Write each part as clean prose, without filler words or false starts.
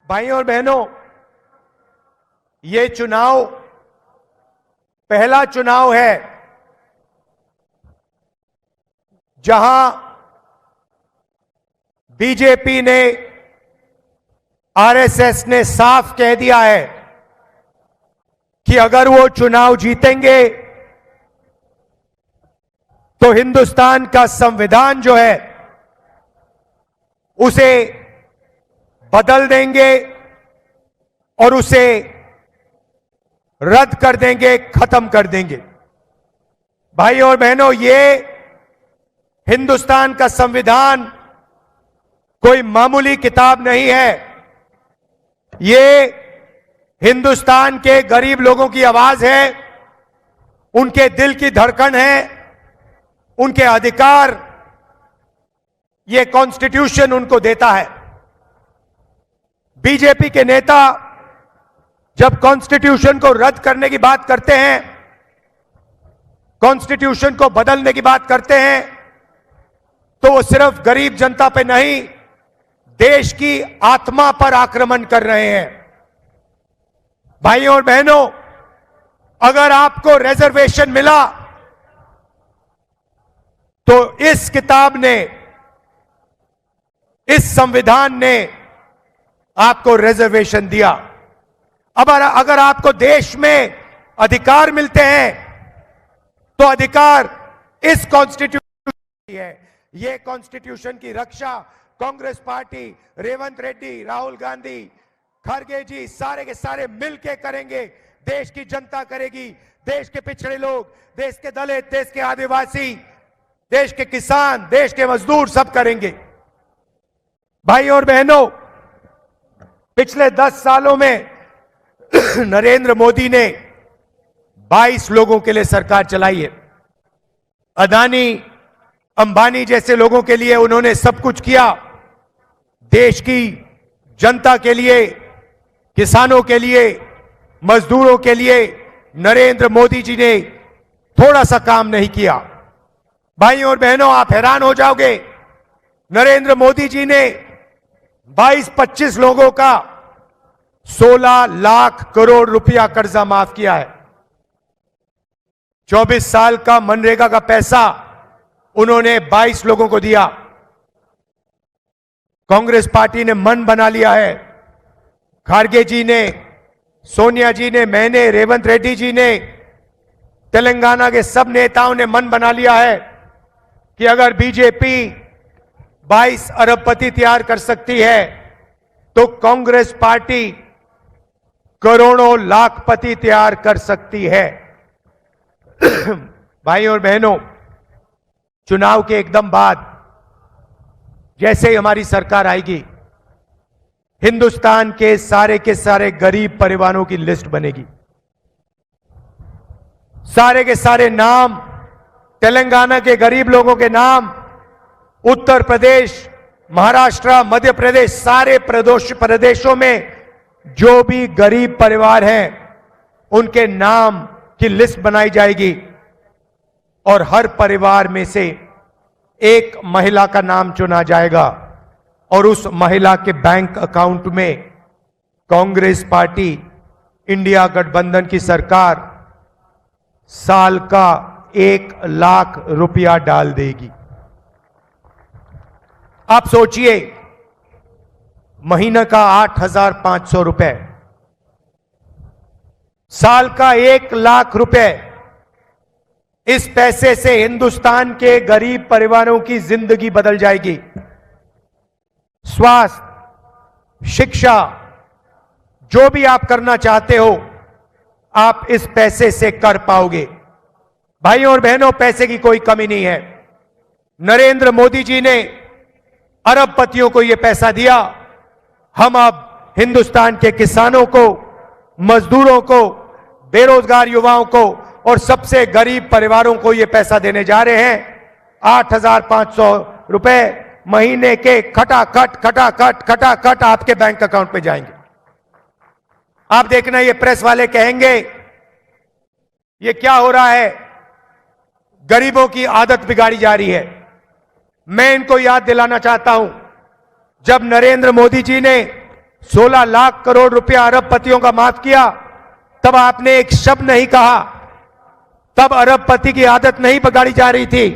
भाइयों और बहनों, ये चुनाव पहला चुनाव है जहां बीजेपी ने, आरएसएस ने साफ कह दिया है कि अगर वो चुनाव जीतेंगे तो हिंदुस्तान का संविधान जो है उसे बदल देंगे और उसे रद्द कर देंगे, खत्म कर देंगे। भाइयों और बहनों, ये हिंदुस्तान का संविधान कोई मामूली किताब नहीं है। ये हिंदुस्तान के गरीब लोगों की आवाज है, उनके दिल की धड़कन है, उनके अधिकार ये कॉन्स्टिट्यूशन उनको देता है। बीजेपी के नेता जब कॉन्स्टिट्यूशन को रद्द करने की बात करते हैं, कॉन्स्टिट्यूशन को बदलने की बात करते हैं, तो वो सिर्फ गरीब जनता पे नहीं, देश की आत्मा पर आक्रमण कर रहे हैं। भाइयों और बहनों, अगर आपको रिजर्वेशन मिला तो इस किताब ने, इस संविधान ने आपको रिजर्वेशन दिया। अब अगर आपको देश में अधिकार मिलते हैं तो अधिकार इस कॉन्स्टिट्यूशन की है। ये कॉन्स्टिट्यूशन की रक्षा कांग्रेस पार्टी, रेवंत रेड्डी, राहुल गांधी, खड़गे जी, सारे के सारे मिलके करेंगे। देश की जनता करेगी, देश के पिछड़े लोग, देश के दलित, देश के आदिवासी, देश के किसान, देश के मजदूर सब करेंगे। भाइयों और बहनों, पिछले 10 सालों में नरेंद्र मोदी ने 22 लोगों के लिए सरकार चलाई है। अदानी, अंबानी जैसे लोगों के लिए उन्होंने सब कुछ किया। देश की जनता के लिए, किसानों के लिए, मजदूरों के लिए नरेंद्र मोदी जी ने थोड़ा सा काम नहीं किया। भाइयों और बहनों, आप हैरान हो जाओगे, नरेंद्र मोदी जी ने 22-25 लोगों का 16 लाख करोड़ रुपया कर्जा माफ किया है। 24 साल का मनरेगा का पैसा उन्होंने 22 लोगों को दिया। कांग्रेस पार्टी ने मन बना लिया है, खड़गे जी ने, सोनिया जी ने, मैंने, रेवंत रेड्डी जी ने, तेलंगाना के सब नेताओं ने मन बना लिया है कि अगर बीजेपी 22 अरबपति तैयार कर सकती है तो कांग्रेस पार्टी करोड़ों लाखपति तैयार कर सकती है। भाइयों और बहनों, चुनाव के एकदम बाद जैसे ही हमारी सरकार आएगी, हिंदुस्तान के सारे गरीब परिवारों की लिस्ट बनेगी। सारे के सारे नाम, तेलंगाना के गरीब लोगों के नाम, उत्तर प्रदेश, महाराष्ट्र, मध्य प्रदेश, सारे प्रदेशों में जो भी गरीब परिवार हैं उनके नाम की लिस्ट बनाई जाएगी और हर परिवार में से एक महिला का नाम चुना जाएगा और उस महिला के बैंक अकाउंट में कांग्रेस पार्टी, इंडिया गठबंधन की सरकार साल का 1 लाख रुपया डाल देगी। आप सोचिए, महीने का 8,500 रुपए, साल का 1 लाख रुपए। इस पैसे से हिंदुस्तान के गरीब परिवारों की जिंदगी बदल जाएगी। स्वास्थ्य, शिक्षा, जो भी आप करना चाहते हो आप इस पैसे से कर पाओगे। भाइयों और बहनों, पैसे की कोई कमी नहीं है। नरेंद्र मोदी जी ने अरबपतियों को यह पैसा दिया। हम अब हिंदुस्तान के किसानों को, मजदूरों को, बेरोजगार युवाओं को और सबसे गरीब परिवारों को यह पैसा देने जा रहे हैं। 8,500 रुपए महीने के खटाखट आपके बैंक अकाउंट में जाएंगे। आप देखना, ये प्रेस वाले कहेंगे ये क्या हो रहा है, गरीबों की आदत बिगाड़ी जा रही है। मैं इनको याद दिलाना चाहता हूं, जब नरेंद्र मोदी जी ने 16 लाख करोड़ रुपया अरबपतियों का माफ किया, तब आपने एक शब्द नहीं कहा। तब अरबपति की आदत नहीं पकड़ी जा रही थी।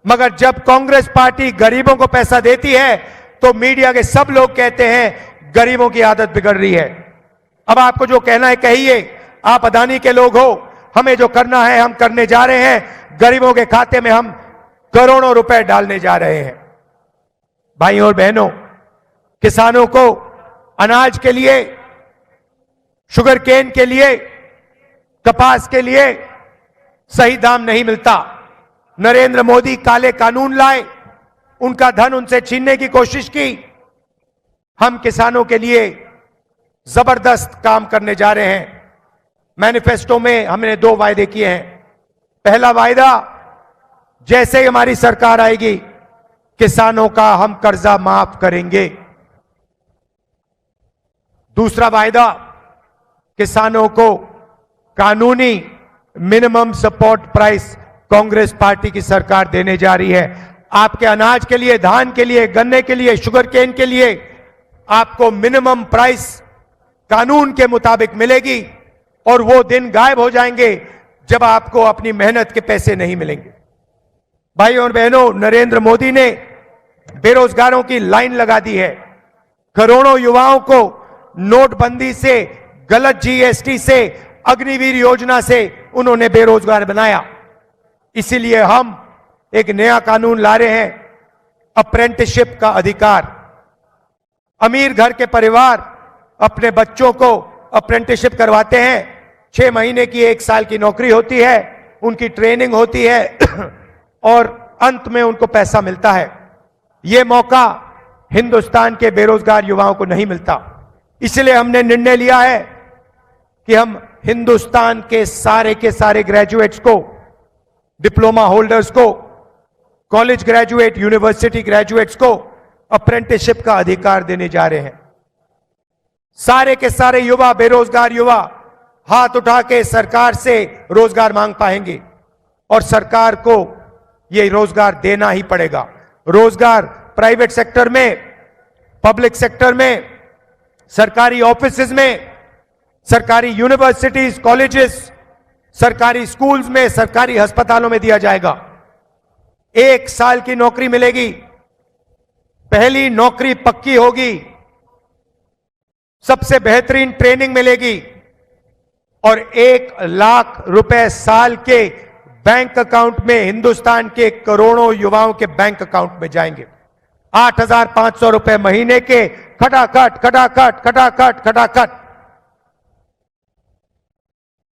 मगर जब कांग्रेस पार्टी गरीबों को पैसा देती है तो मीडिया के सब लोग कहते हैं गरीबों की आदत बिगड़ रही है। अब आपको जो कहना है कहिए, आप अदानी के लोग हो, हमें जो करना है हम करने जा रहे हैं। गरीबों के खाते में हम करोड़ों रुपए डालने जा रहे हैं। भाइयों और बहनों, किसानों को अनाज के लिए, शुगर केन के लिए, कपास के लिए सही दाम नहीं मिलता। नरेंद्र मोदी काले कानून लाए, उनका धन उनसे छीनने की कोशिश की। हम किसानों के लिए जबरदस्त काम करने जा रहे हैं। मैनिफेस्टो में हमने 2 वायदे किए हैं। पहला वायदा, जैसे ही हमारी सरकार आएगी किसानों का हम कर्जा माफ करेंगे। दूसरा वायदा, किसानों को कानूनी minimum support price Congress party की सरकार देने जा रही है। आपके अनाज के लिए, धान के लिए, गन्ने के लिए, शुगर केन के लिए आपको मिनिमम प्राइस कानून के मुताबिक मिलेगी और वो दिन गायब हो जाएंगे जब आपको अपनी मेहनत के पैसे नहीं मिलेंगे। भाइयों और बहनों, नरेंद्र मोदी ने बेरोजगारों की लाइन लगा दी है। करोड़ों युवाओं को नोटबंदी से, गलत जीएसटी से, अग्निवीर योजना से उन्होंने बेरोजगार बनाया। इसीलिए हम एक नया कानून ला रहे हैं, अप्रेंटिसशिप का अधिकार। अमीर घर के परिवार अपने बच्चों को अप्रेंटिसशिप करवाते हैं। 6 महीने की, 1 साल की नौकरी होती है, उनकी ट्रेनिंग होती है और अंत में उनको पैसा मिलता है। यह मौका हिंदुस्तान के बेरोजगार युवाओं को नहीं मिलता। इसलिए हमने निर्णय लिया है कि हम हिंदुस्तान के सारे ग्रेजुएट्स को, डिप्लोमा होल्डर्स को, कॉलेज ग्रेजुएट, यूनिवर्सिटी ग्रेजुएट्स को अप्रेंटिसशिप का अधिकार देने जा रहे हैं। सारे के सारे युवा, बेरोजगार युवा हाथ उठा के सरकार से रोजगार मांग पाएंगे और सरकार को यह रोजगार देना ही पड़ेगा। रोजगार प्राइवेट सेक्टर में, पब्लिक सेक्टर में, सरकारी ऑफिसेज में, सरकारी यूनिवर्सिटीज, कॉलेजेस, सरकारी स्कूल्स में, सरकारी अस्पतालों में दिया जाएगा। 1 साल की नौकरी मिलेगी, पहली नौकरी पक्की होगी, सबसे बेहतरीन ट्रेनिंग मिलेगी और 1 लाख रुपए साल के बैंक अकाउंट में, हिंदुस्तान के करोड़ों युवाओं के बैंक अकाउंट में जाएंगे। 8,500 रुपए महीने के, खटाखट खटाखट खटाखट खटाखट।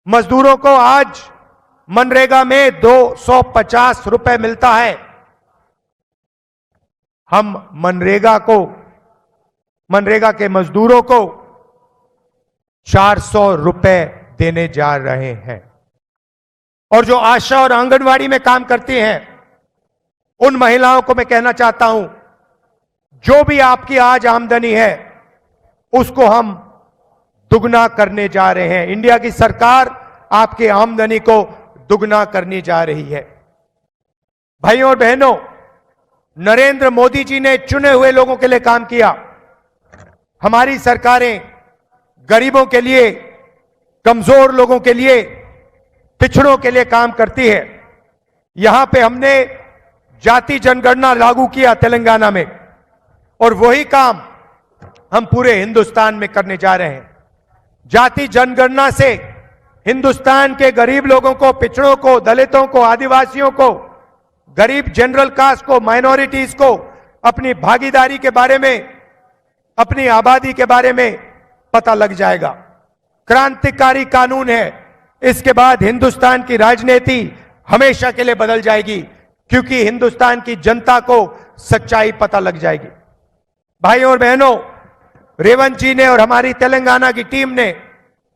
मजदूरों को आज मनरेगा में 250 रुपए मिलता है। हम मनरेगा के मजदूरों को 400 रुपए देने जा रहे हैं। और जो आशा और आंगनवाड़ी में काम करती हैं, उन महिलाओं को मैं कहना चाहता हूं, जो भी आपकी आज आमदनी है उसको हम दुगना करने जा रहे हैं। इंडिया की सरकार आपकी आमदनी को दुगना करने जा रही है। भाइयों और बहनों, नरेंद्र मोदी जी ने चुने हुए लोगों के लिए काम किया। हमारी सरकारें गरीबों के लिए, कमजोर लोगों के लिए, पिछड़ों के लिए काम करती है। यहां पे हमने जाति जनगणना लागू किया तेलंगाना में, और वही काम हम पूरे हिंदुस्तान में करने जा रहे हैं। जाति जनगणना से हिंदुस्तान के गरीब लोगों को, पिछड़ों को, दलितों को, आदिवासियों को, गरीब जनरल कास्ट को, माइनॉरिटीज को अपनी भागीदारी के बारे में, अपनी आबादी के बारे में पता लग जाएगा। क्रांतिकारी कानून है। इसके बाद हिंदुस्तान की राजनीति हमेशा के लिए बदल जाएगी, क्योंकि हिंदुस्तान की जनता को सच्चाई पता लग जाएगी। भाइयों और बहनों, रेवंत जी ने और हमारी तेलंगाना की टीम ने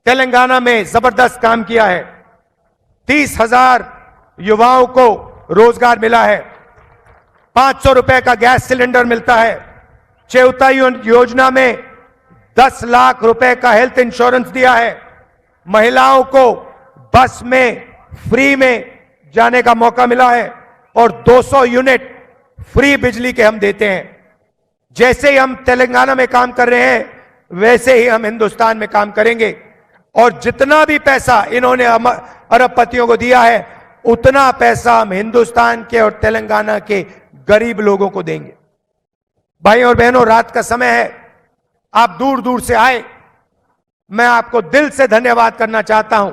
तेलंगाना में जबरदस्त काम किया है। 30,000 युवाओं को रोजगार मिला है। 500 रुपए का गैस सिलेंडर मिलता है। चौथा योजना में 10 लाख रुपए का हेल्थ इंश्योरेंस दिया है। महिलाओं को बस में फ्री में जाने का मौका मिला है और 200 यूनिट फ्री बिजली के हम देते हैं। जैसे ही हम तेलंगाना में काम कर रहे हैं, वैसे ही हम हिंदुस्तान में काम करेंगे। और जितना भी पैसा इन्होंने अरबपतियों को दिया है, उतना पैसा हम हिंदुस्तान के और तेलंगाना के गरीब लोगों को देंगे। भाइयों और बहनों, रात का समय है, आप दूर दूर से आए, मैं आपको दिल से धन्यवाद करना चाहता हूं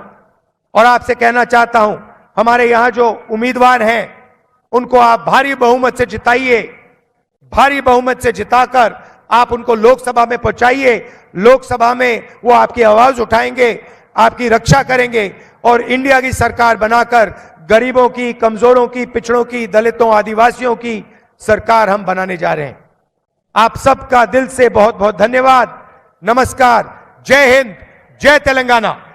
और आपसे कहना चाहता हूं, हमारे यहां जो उम्मीदवार हैं उनको आप भारी बहुमत से जिताइए। भारी बहुमत से जिताकर आप उनको लोकसभा में पहुंचाइए। लोकसभा में वो आपकी आवाज उठाएंगे, आपकी रक्षा करेंगे और इंडिया की सरकार बनाकर गरीबों की, कमजोरों की, पिछड़ों की, दलितों, आदिवासियों की सरकार हम बनाने जा रहे हैं। आप सबका दिल से बहुत बहुत धन्यवाद। नमस्कार। जय हिंद, जय तेलंगाना।